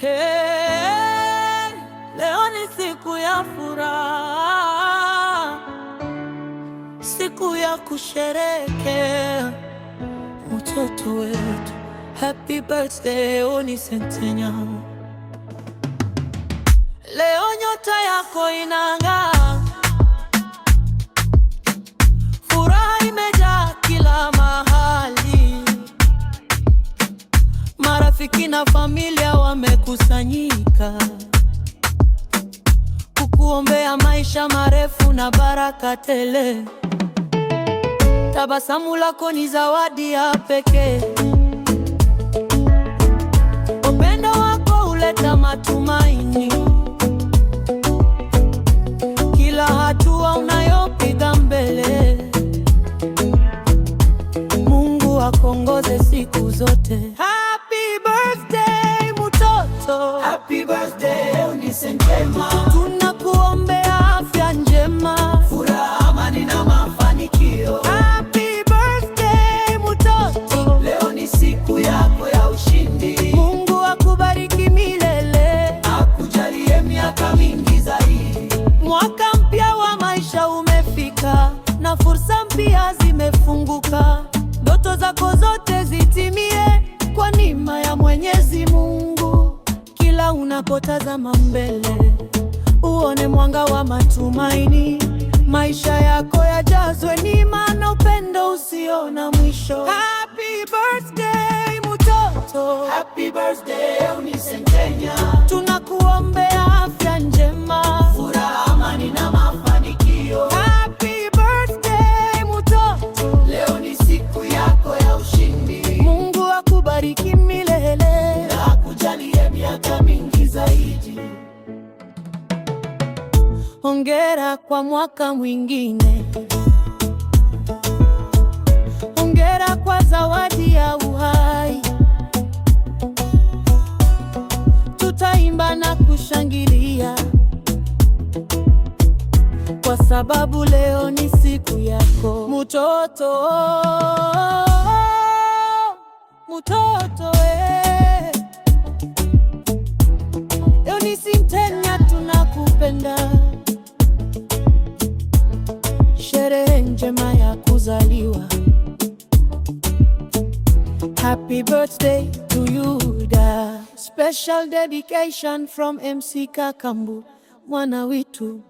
Hey, leo ni siku ya furaha, siku ya kusherehekea mtoto wetu. Happy birthday Oni Centennial. Leo nyota yako inang'aa, furaha imejaa kila mahali. Marafiki na familia wamekusanyika kukuombea maisha marefu na baraka tele. Tabasamu lako ni zawadi ya pekee, upendo wako huleta matumaini. Kila hatua unayopiga mbele, Mungu akuongoze siku zote. Happy birthday mtoto, happy birthday Oni Centennial. Tunakuombea afya njema, furaha, amani na mafanikio. Happy birthday mtoto, leo ni siku yako ya ushindi. Mungu akubariki milele, akujalie miaka mingi zaidi. Mwaka mpya wa maisha umefika na fursa mpya zimefunguka. Ndoto zako zote zitimie kwa neema ya Mwenyezi Mungu. Kila unapotazama mbele, uone mwanga wa matumaini. Maisha yako yajazwe neema na upendo usio na mwisho. Happy birthday mtoto, happy birthday Oni Centennial. Tunakuombea afya njema, furaha, amani na mafanikio. Happy birthday mtoto, leo ni siku yako ya ushindi. Mungu akubariki milele na akujalie miaka mingi zaidi. Hongera kwa mwaka mwingine, hongera kwa zawadi ya uhai. Tutaimba na kushangilia kwa sababu leo ni siku yako mtoto. Mtoto Oni Centennial, tunakupenda. Sherehe njema ya kuzaliwa. Happy birthday to you da. Special dedication from MC Kakambu, mwana witu,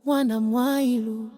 mwana Mwailu.